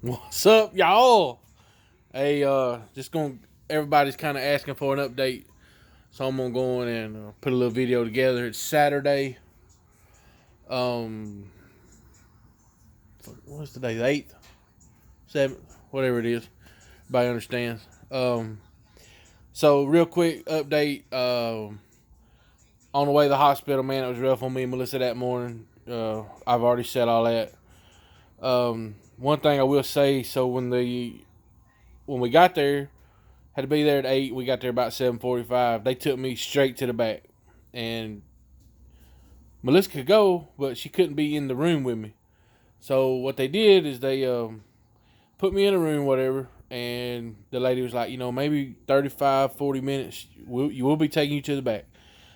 What's up, y'all? Hey, everybody's kind of asking for an update, so I'm gonna go in and put a little video together. It's Saturday. Um, what's today? The 8th, 7th, whatever it is. Everybody understands. So real quick update. On the way to the hospital, man, it was rough on me and Melissa that morning. I've already said all that. One thing I will say, so when we got there, had to be there at 8. We got there about 7:45. They took me straight to the back, and Melissa could go, but she couldn't be in the room with me. So what they did is they put me in a room, whatever, and the lady was like, maybe 35, 40 minutes, you will be taking you to the back.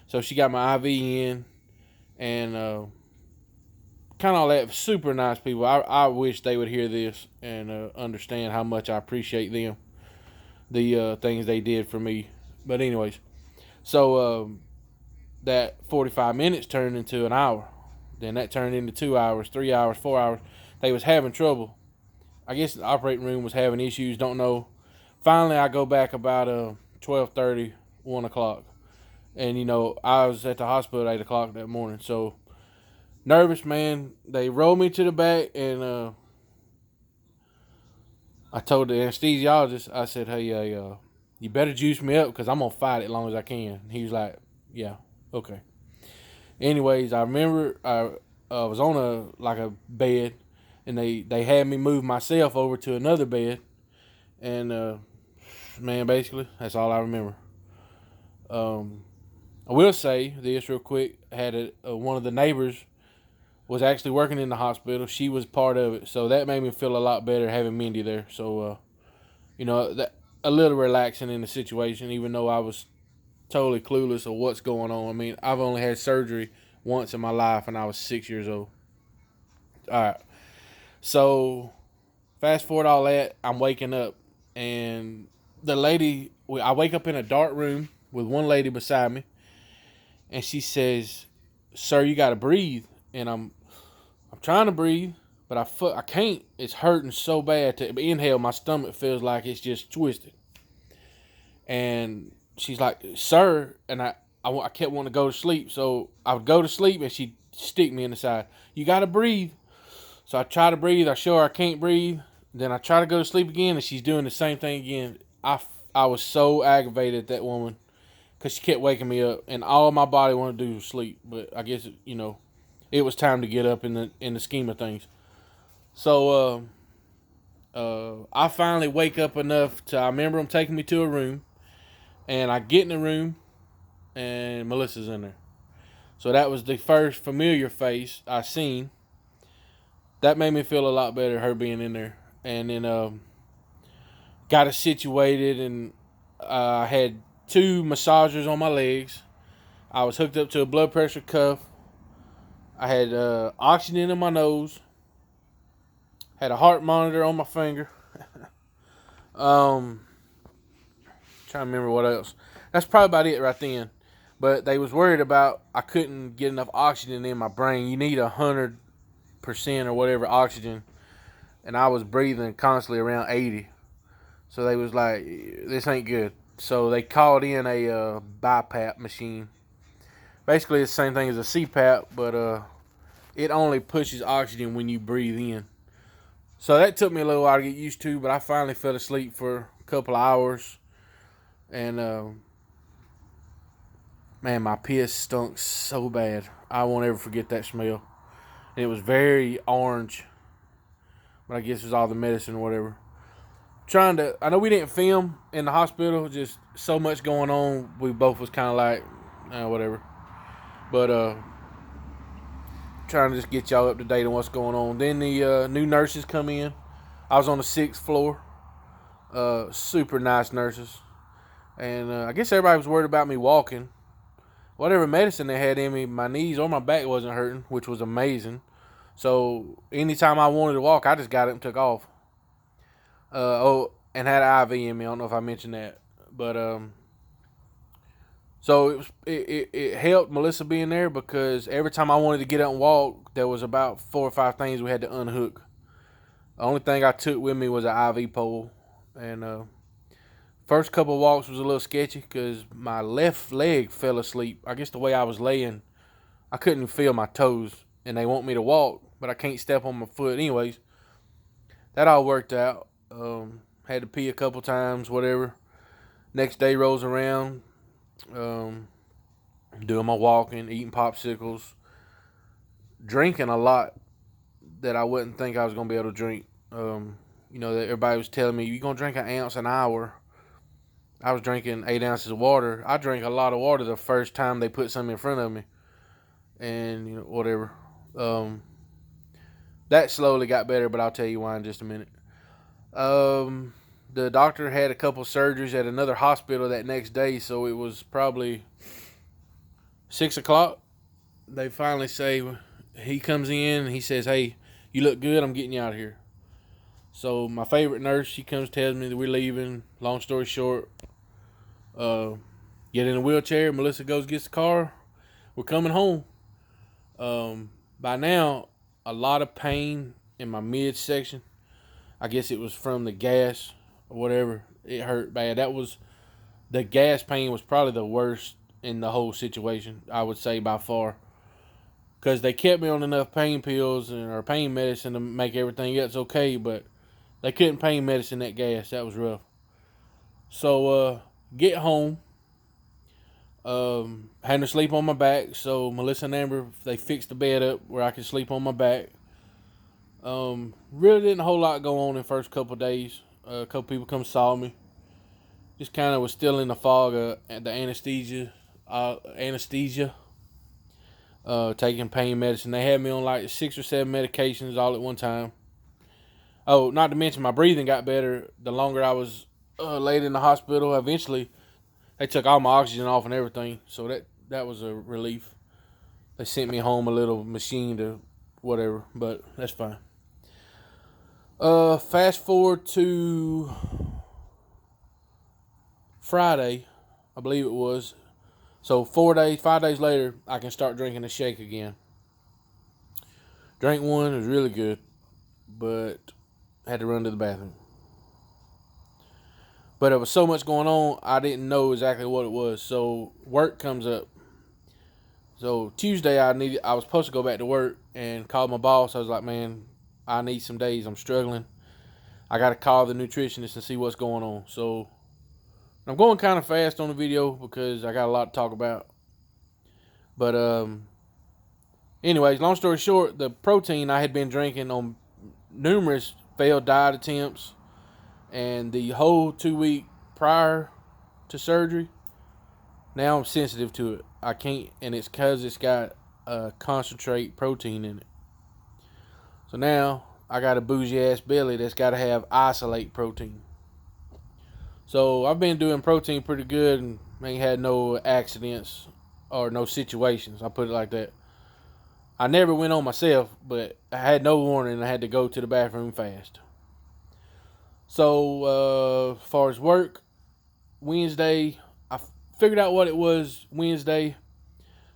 So she got my IV in, and kind of all that. Super nice people. I wish they would hear this and understand how much I appreciate them, the things they did for me. But anyways, so that 45 minutes turned into an hour. Then that turned into 2 hours, 3 hours, 4 hours. They was having trouble. I guess the operating room was having issues. Don't know. Finally, I go back about 12:30, 1 o'clock. And, I was at the hospital at 8 o'clock that morning. So, nervous, man. They rolled me to the back, and I told the anesthesiologist, I said, hey, you better juice me up because I'm going to fight it as long as I can. He was like, yeah, okay. Anyways, I remember I was on a bed, and they had me move myself over to another bed, and man, basically that's all I remember. I will say this real quick. Had one of the neighbors was actually working in the hospital. She was part of it, so that made me feel a lot better having Mindy there. So that a little relaxing in the situation, even though I was totally clueless of what's going on. I mean, I've only had surgery once in my life, and I was 6 years old. All right. So, fast forward all that, I'm waking up, and I wake up in a dark room with one lady beside me, and she says, "Sir, you got to breathe." And I'm trying to breathe, but I can't. It's hurting so bad to inhale. My stomach feels like it's just twisted. And she's like, "Sir," and I kept wanting to go to sleep, so I would go to sleep, and she'd stick me in the side. "You got to breathe." So I try to breathe. I show her I can't breathe. Then I try to go to sleep again, and she's doing the same thing again. I was so aggravated at that woman because she kept waking me up, and all my body wanted to do was sleep. But I guess it was time to get up in the scheme of things. So I finally wake up enough to. I remember them taking me to a room, and I get in the room, and Melissa's in there. So that was the first familiar face I seen. That made me feel a lot better, her being in there. And then got it situated, and I had 2 massagers on my legs. I was hooked up to a blood pressure cuff. I had oxygen in my nose. Had a heart monitor on my finger. Trying to remember what else. That's probably about it right then. But they was worried about I couldn't get enough oxygen in my brain. You need 100% or whatever oxygen, and I was breathing constantly around 80. So they was like, "This ain't good." So they called in a BiPAP machine. Basically, it's the same thing as a CPAP, but it only pushes oxygen when you breathe in. So that took me a little while to get used to, but I finally fell asleep for a couple of hours, and man, my piss stunk so bad. I won't ever forget that smell. And it was very orange, but I guess it was all the medicine or whatever. I know we didn't film in the hospital, just so much going on. We both was kind of like, whatever. But trying to just get y'all up to date on what's going on. Then the new nurses come in. I was on the 6th floor. Super nice nurses. And I guess everybody was worried about me walking. Whatever medicine they had in me, my knees or my back wasn't hurting, which was amazing. So anytime I wanted to walk, I just got it and took off. And had an IV in me. I don't know if I mentioned that, but so it helped Melissa being there because every time I wanted to get up and walk, there was about 4 or 5 things we had to unhook. The only thing I took with me was an IV pole, and first couple of walks was a little sketchy because my left leg fell asleep. I guess the way I was laying, I couldn't feel my toes, and they want me to walk, but I can't step on my foot. Anyways, that all worked out. Had to pee a couple times, whatever. Next day rolls around, doing my walking, eating popsicles, drinking a lot that I wouldn't think I was gonna be able to drink. That everybody was telling me you're gonna drink an ounce an hour. I was drinking 8 ounces of water. I drank a lot of water the first time they put something in front of me, and whatever. That slowly got better, but I'll tell you why in just a minute. The doctor had a couple surgeries at another hospital that next day, so it was probably 6 o'clock. They finally say, he comes in and he says, "Hey, you look good. I'm getting you out of here." So my favorite nurse, she comes, tells me that we're leaving. Long story short, get in a wheelchair. Melissa goes, gets the car. We're coming home. By now, a lot of pain in my midsection. I guess it was from the gas or whatever. It hurt bad. The gas pain was probably the worst in the whole situation, I would say, by far. Because they kept me on enough pain pills or pain medicine to make everything else okay, but they couldn't pain medicine that gas. That was rough. So, get home. Had to sleep on my back. So Melissa and Amber, they fixed the bed up where I could sleep on my back. Really didn't a whole lot go on in the first couple of days. A couple people come saw me. Just kind of was still in the fog of the anesthesia. Taking pain medicine. They had me on like 6 or 7 medications all at one time. Oh, not to mention my breathing got better the longer I was laid in the hospital. Eventually, they took all my oxygen off and everything, so that was a relief. They sent me home a little machine to whatever, but that's fine. Fast forward to Friday, I believe it was. So 5 days later, I can start drinking a shake again. Drank one, it was really good, but had to run to the bathroom. But there was so much going on, I didn't know exactly what it was. So work comes up. So Tuesday, I was supposed to go back to work and call my boss. I was like, "Man, I need some days. I'm struggling. I got to call the nutritionist and see what's going on." So I'm going kind of fast on the video because I got a lot to talk about. But anyways, long story short, the protein I had been drinking on numerous failed diet attempts, and the whole 2 week prior to surgery, now I'm sensitive to it. I can't, and it's because it's got concentrate protein in it. So now I got a bougie ass belly that's got to have isolate protein. So I've been doing protein pretty good and ain't had no accidents or no situations. I put it like that. I never went on myself, but I had no warning and I had to go to the bathroom fast. So as far as work, Wednesday, I figured out what it was Wednesday.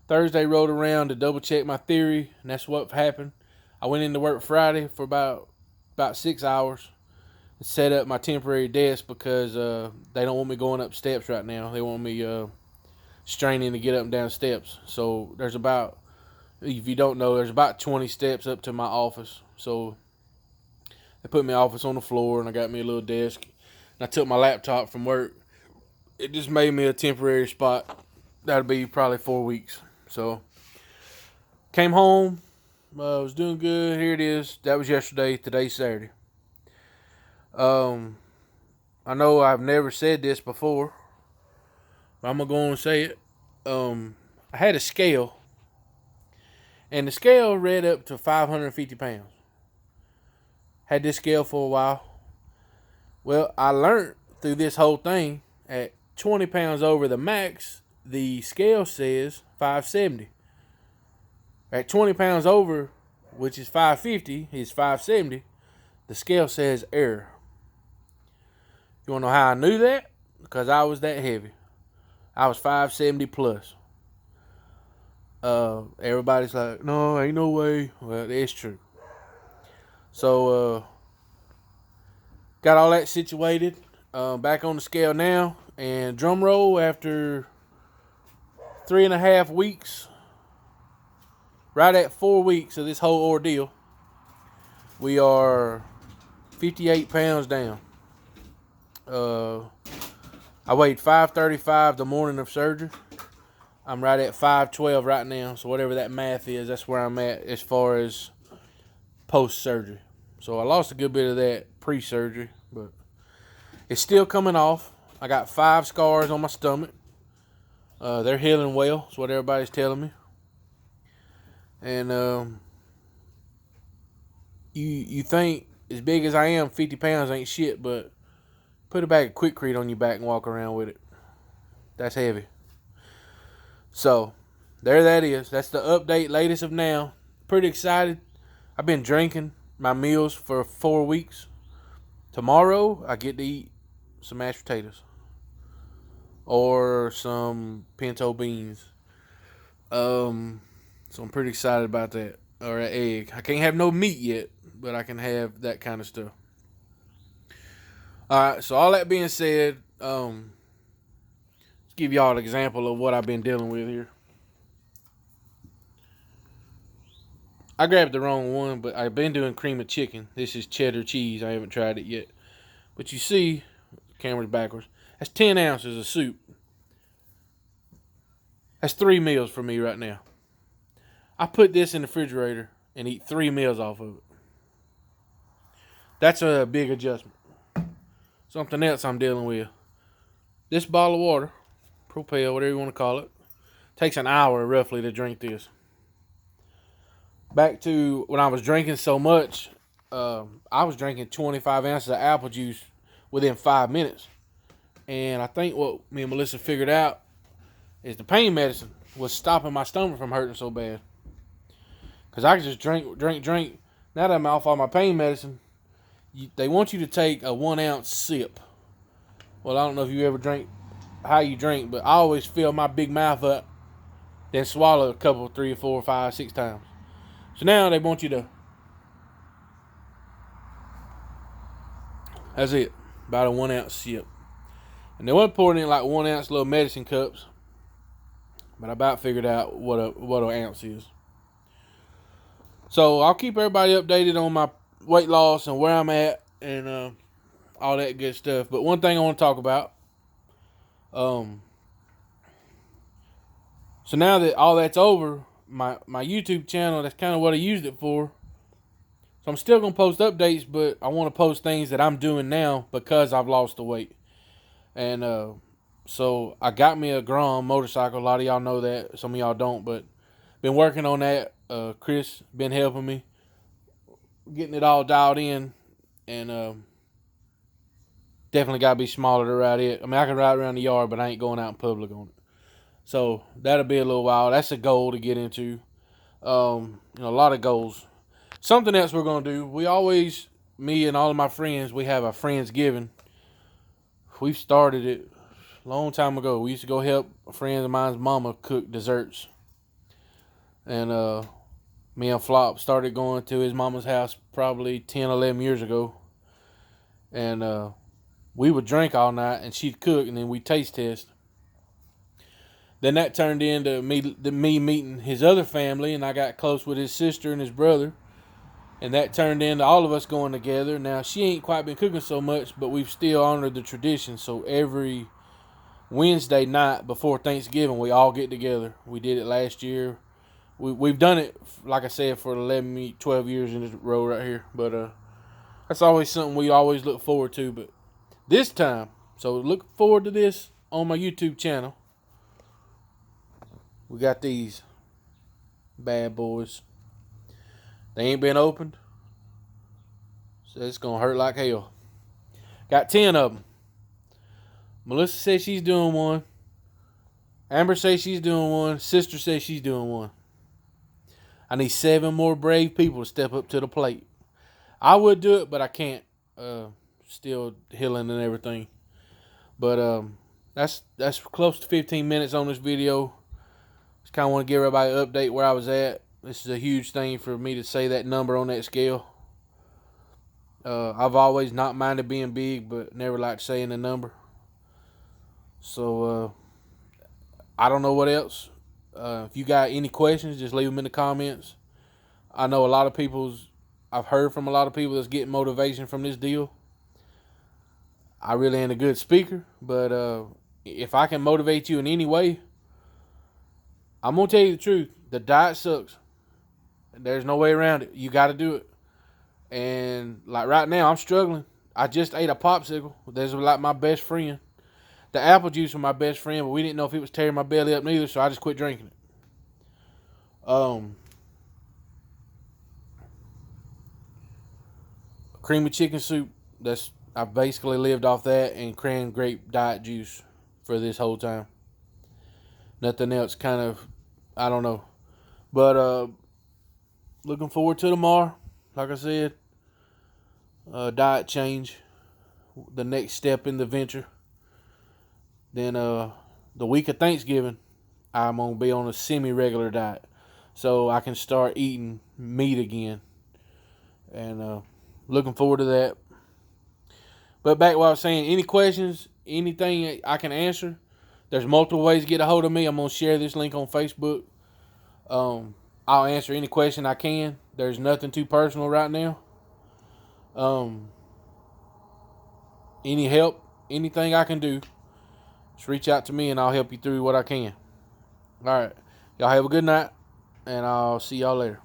Thursday rolled around to double check my theory, and that's what happened. I went into work Friday for about 6 hours. Set up my temporary desk because they don't want me going up steps right now. They want me straining to get up and down steps. So there's about, if you don't know, there's about 20 steps up to my office. So they put my office on the floor and I got me a little desk. And I took my laptop from work. It just made me a temporary spot. That'll be probably 4 weeks. So came home. Was doing good. Here it is. That was yesterday. Today's Saturday. I know I've never said this before, but I'm gonna go on and say it. I had a scale, and the scale read up to 550 pounds. Had this scale for a while. Well, I learned through this whole thing at 20 pounds over the max, the scale says 570. At 20 pounds over, which is 550, is 570, the scale says error. You want to know how I knew that? Because I was that heavy. I was 570 plus. Everybody's like, "No, ain't no way." Well, it's true. So got all that situated. Back on the scale now, and drum roll, after 3.5 weeks, right at 4 weeks of this whole ordeal, we are 58 pounds down. I weighed 535 the morning of surgery. I'm right at 512 right now. So whatever that math is, that's where I'm at as far as post-surgery. So I lost a good bit of that pre-surgery, but it's still coming off. I got 5 scars on my stomach. They're healing well. That's what everybody's telling me. And you think as big as I am, 50 pounds ain't shit, but put a bag of Quikrete on your back and walk around with it. That's heavy. So there that is. That's the update, latest of now. Pretty excited. I've been drinking my meals for 4 weeks. Tomorrow I get to eat some mashed potatoes or some pinto beans. So I'm pretty excited about that. Or an egg. I can't have no meat yet, but I can have that kind of stuff. Alright, so all that being said, let's give y'all an example of what I've been dealing with here. I grabbed the wrong one, but I've been doing cream of chicken. This is cheddar cheese. I haven't tried it yet. But you see, the camera's backwards. That's 10 ounces of soup. That's 3 meals for me right now. I put this in the refrigerator and eat 3 meals off of it. That's a big adjustment. Something else I'm dealing with. This bottle of water, Propel, whatever you want to call it, takes an hour roughly to drink this. Back to when I was drinking so much, I was drinking 25 ounces of apple juice within 5 minutes. And I think what me and Melissa figured out is the pain medicine was stopping my stomach from hurting so bad. Because I could just drink. Now that I'm off all my pain medicine, they want you to take a 1 ounce sip. Well, I don't know if you ever drink, how you drink, but I always fill my big mouth up, then swallow a couple, 3, 4, 5, 6 times. So now they want you to, that's it, about a 1 ounce sip. And they weren't pouring in like 1 ounce little medicine cups, but I about figured out what an ounce is. So I'll keep everybody updated on my weight loss and where I'm at and all that good stuff. But one thing I want to talk about, so now that all that's over, my YouTube channel, that's kind of what I used it for. So I'm still going to post updates, but I want to post things that I'm doing now because I've lost the weight. And so I got me a Grom motorcycle. A lot of y'all know that. Some of y'all don't, but been working on that. Chris been helping me, getting it all dialed in, and definitely got to be smaller to ride it. I mean, I can ride around the yard, but I ain't going out in public on it. So that'll be a little while. That's a goal to get into. A lot of goals. Something else we're going to do. We always, me and all of my friends, we have a Friendsgiving. We've started it a long time ago. We used to go help a friend of mine's mama cook desserts. And me and Flop started going to his mama's house probably 10, 11 years ago. And we would drink all night and she'd cook and then we'd taste test. Then that turned into me meeting his other family, and I got close with his sister and his brother. And that turned into all of us going together. Now, she ain't quite been cooking so much, but we've still honored the tradition. So every Wednesday night before Thanksgiving, we all get together. We did it last year. We've done it, like I said, for 11, 12 years in this row right here. But that's always something we always look forward to. But this time, so look forward to this on my YouTube channel. We got these bad boys. They ain't been opened, so it's going to hurt like hell. Got 10 of them. Melissa says she's doing one. Amber says she's doing one. Sister says she's doing one. I need 7 more brave people to step up to the plate. I would do it, but I can't. Still healing and everything. But that's close to 15 minutes on this video. Just kind of want to give everybody an update where I was at. This is a huge thing for me to say that number on that scale. I've always not minded being big, but never liked saying the number. So I don't know what else. If you got any questions, just leave them in the comments. I know a lot of I've heard from a lot of people that's getting motivation from this deal. I really ain't a good speaker, but if I can motivate you in any way, I'm gonna tell you the truth. The diet sucks. There's no way around it. You got to do it. And like right now, I'm struggling. I just ate a popsicle. That's like my best friend. The apple juice was my best friend, but we didn't know if it was tearing my belly up neither, so I just quit drinking it. Creamy chicken soup. I basically lived off that and cran grape diet juice for this whole time. Nothing else. Kind of, I don't know. But looking forward to tomorrow. Like I said, diet change, the next step in the venture. Then the week of Thanksgiving, I'm gonna be on a semi-regular diet, so I can start eating meat again. And looking forward to that. But back to what I was saying, any questions, anything I can answer, there's multiple ways to get a hold of me. I'm going to share this link on Facebook. I'll answer any question I can. There's nothing too personal right now. Any help, anything I can do, just reach out to me and I'll help you through what I can. All right. Y'all have a good night, and I'll see y'all later.